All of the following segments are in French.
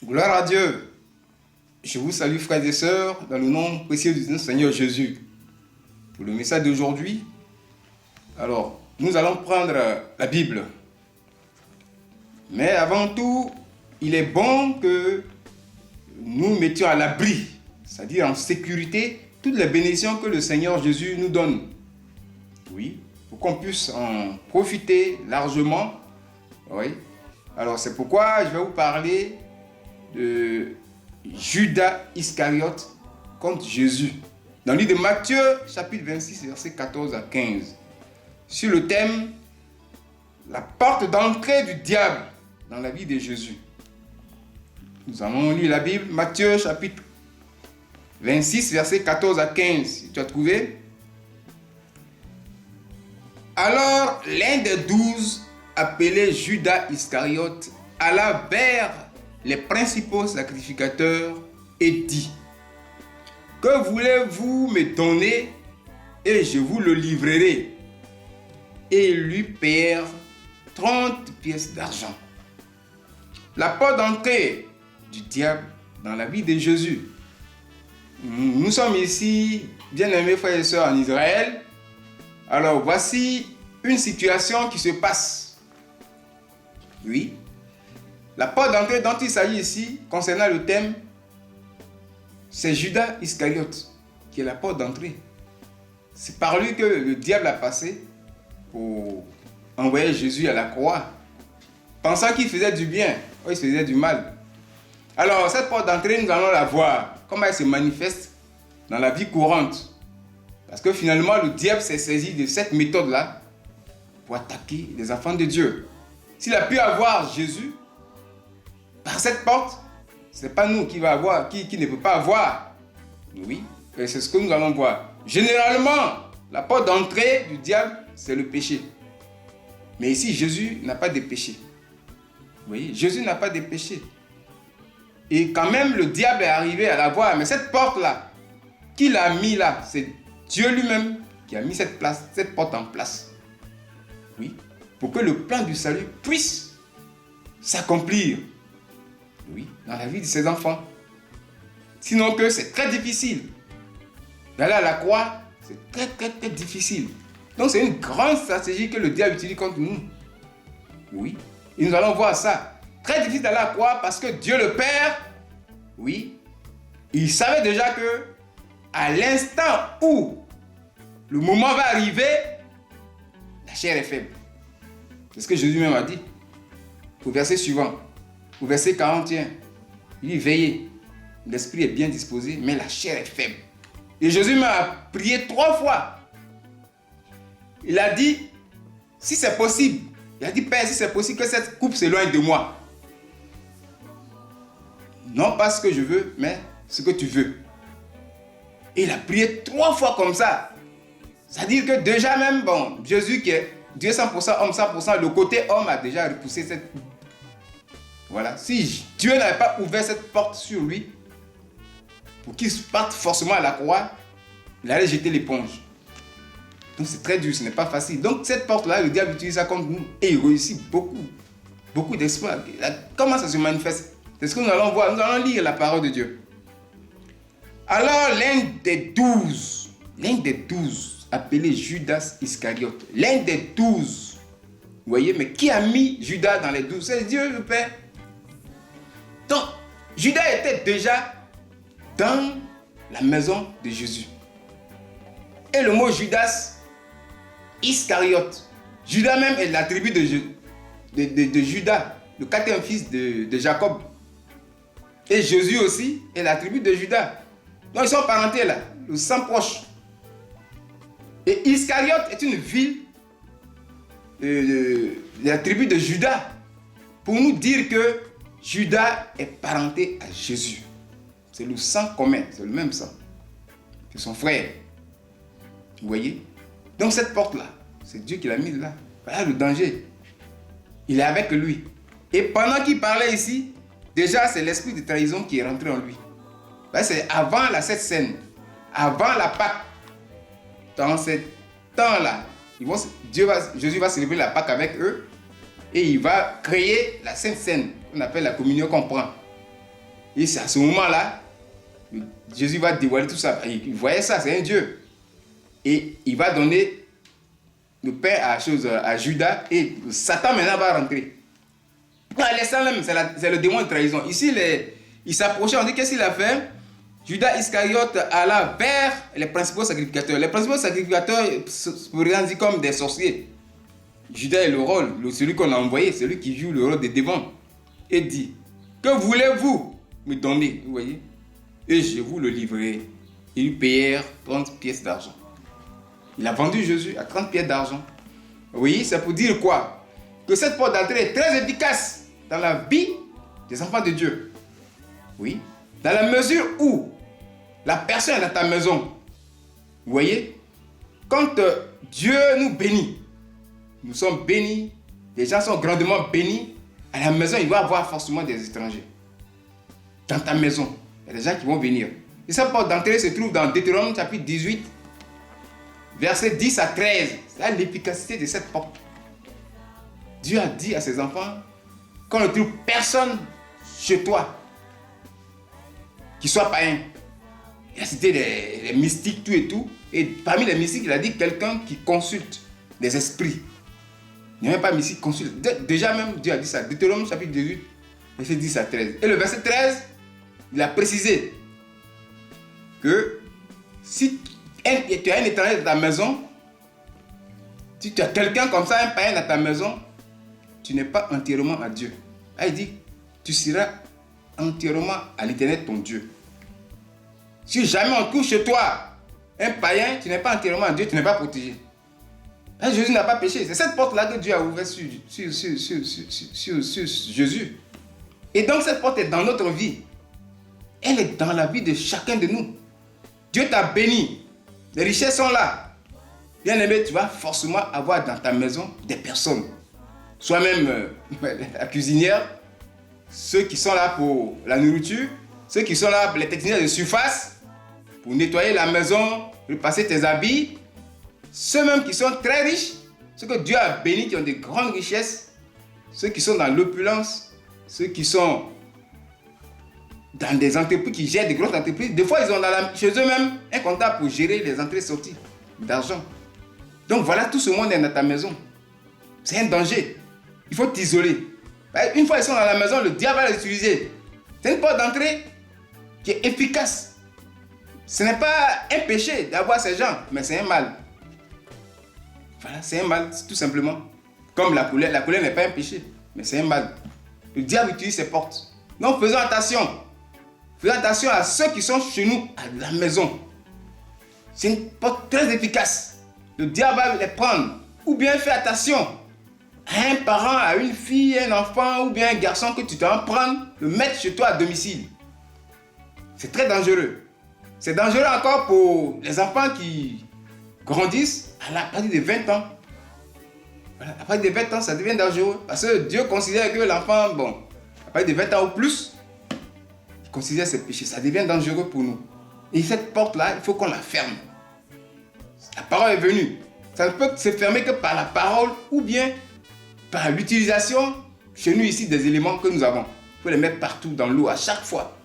Gloire à Dieu. Je vous salue frères et sœurs dans le nom précieux du Seigneur Jésus. Pour le message d'aujourd'hui, alors nous allons prendre la Bible. Mais avant tout, il est bon que nous mettions à l'abri, c'est-à-dire en sécurité, toutes les bénédictions que le Seigneur Jésus nous donne. Oui, pour qu'on puisse en profiter largement. Oui. Alors c'est pourquoi je vais vous parler de Judas Iscariote contre Jésus. Dans le livre de Matthieu, chapitre 26, versets 14 à 15. Sur le thème, la porte d'entrée du diable dans la vie de Jésus. Nous allons lire la Bible, Matthieu, chapitre 26, versets 14 à 15. Tu as trouvé? Alors, l'un des 12, appelé Judas Iscariote, alla vers les principaux sacrificateurs et dit: que voulez-vous me donner et je vous le livrerai? Et ils lui payèrent 30 pièces d'argent. La porte d'entrée du diable dans la vie de Jésus. Nous sommes ici, bien-aimés frères et sœurs, en Israël. Alors voici une situation qui se passe. Oui. La porte d'entrée dont il s'agit ici, concernant le thème, c'est Judas Iscariote qui est la porte d'entrée. C'est par lui que le diable a passé pour envoyer Jésus à la croix, pensant qu'il faisait du bien, ou il faisait du mal. Alors cette porte d'entrée, nous allons la voir, comment elle se manifeste dans la vie courante. Parce que finalement, le diable s'est saisi de cette méthode-là pour attaquer les enfants de Dieu. S'il a pu avoir Jésus par cette porte, ce n'est pas nous qui va avoir, qui ne peut pas avoir. Oui, et c'est ce que nous allons voir. Généralement, la porte d'entrée du diable, c'est le péché. Mais ici, Jésus n'a pas de péché. Vous voyez, Jésus n'a pas de péché. Et quand même, le diable est arrivé à la voir. Mais cette porte-là, qui l'a mis là, c'est Dieu lui-même qui a mis cette porte en place. Oui, pour que le plan du salut puisse s'accomplir. Oui, dans la vie de ses enfants. Sinon que c'est très difficile. D'aller à la croix, c'est très, très, très difficile. Donc c'est une grande stratégie que le diable utilise contre nous. Oui, et nous allons voir ça. Très difficile d'aller à la croix parce que Dieu le Père, oui, il savait déjà que à l'instant où le moment va arriver, la chair est faible. C'est ce que Jésus même a dit. Au verset suivant, au verset 41, il dit: veillez, l'esprit est bien disposé, mais la chair est faible. Et Jésus m'a prié 3 fois. Il a dit, si c'est possible, il a dit: Père, si c'est possible que cette coupe s'éloigne de moi. Non pas ce que je veux, mais ce que tu veux. Et il a prié 3 fois comme ça. C'est-à-dire que déjà même, bon, Jésus qui est Dieu 100%, homme 100%, le côté homme a déjà repoussé cette coupe. Voilà. Si Dieu n'avait pas ouvert cette porte sur lui, pour qu'il parte forcément à la croix, il allait jeter l'éponge. Donc c'est très dur, ce n'est pas facile. Donc cette porte-là, le diable utilise ça contre nous et il réussit beaucoup d'espoir. Comment ça se manifeste? C'est ce que nous allons voir. Nous allons lire la parole de Dieu. Alors l'un des 12, appelé Judas Iscariote, l'un des 12, vous voyez, mais qui a mis Judas dans les 12? C'est Dieu le Père. Donc Judas était déjà dans la maison de Jésus. Et le mot Judas Iscariote, Judas même est la tribu de Judas, le 4e fils de Jacob. Et Jésus aussi est la tribu de Judas. Donc ils sont parentés là, le sang proche. Et Iscariote est une ville de la tribu de Judas, pour nous dire que Judas est parenté à Jésus. C'est le sang commun, c'est le même sang. C'est son frère. Vous voyez? Donc cette porte-là, c'est Dieu qui l'a mise là. Voilà le danger. Il est avec lui. Et pendant qu'il parlait ici, déjà c'est l'esprit de trahison qui est rentré en lui. C'est avant cette scène, avant la Pâque. Dans ce temps-là, Jésus va célébrer la Pâque avec eux et il va créer la Sainte Seine, qu'on appelle la communion qu'on prend. Et c'est à ce moment-là, Jésus va dévoiler tout ça. Il voyait ça, c'est un Dieu. Et il va donner le pain à Judas et Satan maintenant va rentrer. Alexandre, c'est le démon de trahison. Ici, il s'approchait, on dit qu'est-ce qu'il a fait? Judas Iscariote alla vers les principaux sacrificateurs. Les principaux sacrificateurs se présentent comme des sorciers. Judas est le rôle, celui qu'on a envoyé, celui qui joue le rôle de devant. Et dit, que voulez-vous me donner? Vous voyez? Et je vous le livrerai. Ils lui payèrent 30 pièces d'argent. Il a vendu Jésus à 30 pièces d'argent. Oui, c'est pour dire quoi? Que cette porte d'entrée est très efficace dans la vie des enfants de Dieu. Oui, dans la mesure où la personne est dans ta maison. Vous voyez? Quand Dieu nous bénit, nous sommes bénis, les gens sont grandement bénis, à la maison, il va y avoir forcément des étrangers. Dans ta maison, il y a des gens qui vont venir. Et cette porte d'entrée se trouve dans Deutéronome chapitre 18, versets 10 à 13. C'est là l'efficacité de cette porte. Dieu a dit à ses enfants qu'on ne trouve personne chez toi qui soit païen. Il a cité les mystiques, tout et tout. Et parmi les mystiques, il a dit quelqu'un qui consulte les esprits. Il n'y a même pas mystique, consulte. Déjà même, Dieu a dit ça. Deutéronome chapitre 18, verset 10 à 13. Et le verset 13, il a précisé que si tu as un étranger dans ta maison, si tu as quelqu'un comme ça, un païen dans ta maison, tu n'es pas entièrement à Dieu. Là, il dit, tu seras entièrement à l'Éternel ton Dieu. Si jamais on trouve chez toi un païen, tu n'es pas entièrement à Dieu, tu n'es pas protégé. Là, Jésus n'a pas péché. C'est cette porte-là que Dieu a ouverte sur Jésus. Et donc cette porte est dans notre vie. Elle est dans la vie de chacun de nous. Dieu t'a béni. Les richesses sont là. Bien aimé, tu vas forcément avoir dans ta maison des personnes. Soit même la cuisinière, ceux qui sont là pour la nourriture, ceux qui sont là pour les techniciens de surface, pour nettoyer la maison, repasser tes habits, ceux même qui sont très riches, ceux que Dieu a bénis, qui ont de grandes richesses, ceux qui sont dans l'opulence, ceux qui sont dans des entreprises, qui gèrent des grosses entreprises. Des fois, ils ont chez eux-mêmes un comptable pour gérer les entrées-sorties d'argent. Donc voilà, tout ce monde est dans ta maison. C'est un danger. Il faut t'isoler. Une fois ils sont dans la maison, le diable va les utiliser. C'est une porte d'entrée qui est efficace. Ce n'est pas un péché d'avoir ces gens, mais c'est un mal. Voilà, c'est un mal, tout simplement. Comme la colère. La colère n'est pas un péché, mais c'est un mal. Le diable utilise ces portes. Donc faisons attention. Faisons attention à ceux qui sont chez nous, à la maison. C'est une porte très efficace. Le diable va les prendre. Ou bien fais attention à un parent, à une fille, un enfant ou bien un garçon que tu dois prendre, le mettre chez toi à domicile. C'est très dangereux. C'est dangereux encore pour les enfants qui grandissent à partir de 20 ans. Voilà, à partir de 20 ans, ça devient dangereux. Parce que Dieu considère que l'enfant, à partir de 20 ans ou plus, il considère ses péchés. Ça devient dangereux pour nous. Et cette porte-là, il faut qu'on la ferme. La parole est venue. Ça ne peut se fermer que par la parole ou bien par l'utilisation chez nous ici des éléments que nous avons. Il faut les mettre partout dans l'eau, à chaque fois.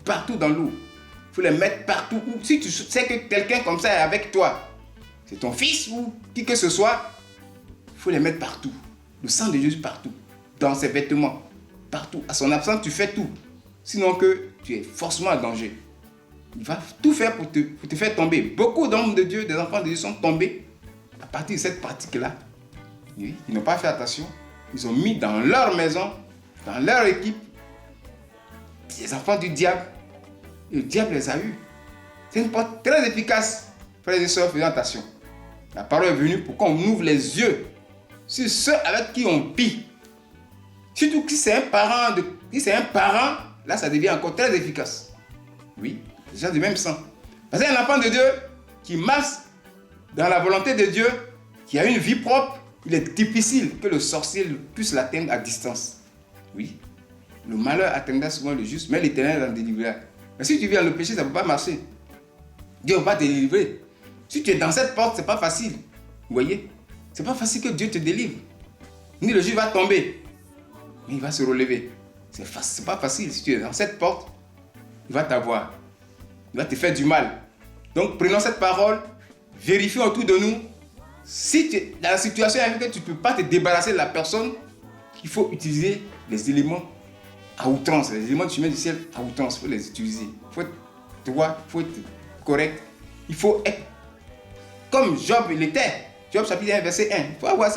Partout dans l'eau. Il faut les mettre partout. Si tu sais que quelqu'un comme ça est avec toi, c'est ton fils ou qui que ce soit, il faut les mettre partout. Le sang de Jésus partout. Dans ses vêtements. Partout. À son absence, tu fais tout. Sinon que tu es forcément en danger. Il va tout faire pour te faire tomber. Beaucoup d'hommes de Dieu, des enfants de Dieu sont tombés à partir de cette pratique-là. Oui, ils n'ont pas fait attention. Ils ont mis dans leur maison, dans leur équipe, des enfants du diable. Et le diable les a eus. C'est une porte très efficace. Frères et sœurs, faisons attention. La parole est venue pour qu'on ouvre les yeux sur ceux avec qui on vit. Surtout si c'est un parent, là ça devient encore très efficace. Oui, les gens du même sang. Parce qu'un enfant de Dieu qui marche dans la volonté de Dieu, qui a une vie propre, il est difficile que le sorcier puisse l'atteindre à distance. Oui, le malheur atteindra souvent le juste, mais l'Éternel en délivrera. Mais si tu vis dans le péché, ça ne peut pas marcher. Dieu va te délivrer. Si tu es dans cette porte, ce n'est pas facile. Vous voyez? Ce n'est pas facile que Dieu te délivre. Ni le juge va tomber, mais il va se relever. Ce n'est pas facile. Si tu es dans cette porte, il va t'avoir. Il va te faire du mal. Donc prenons cette parole, vérifions autour de nous. Si tu es dans la situation avec laquelle tu ne peux pas te débarrasser de la personne, il faut utiliser les éléments à outrance, les éléments du chemin du ciel à outrance, il faut les utiliser. Il faut être droit, il faut être correct. Il faut être comme Job l'était. Job chapitre 1, verset 1. Il faut avoir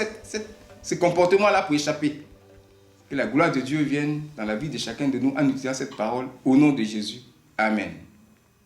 ce comportement-là pour échapper. Que la gloire de Dieu vienne dans la vie de chacun de nous en utilisant cette parole au nom de Jésus. Amen.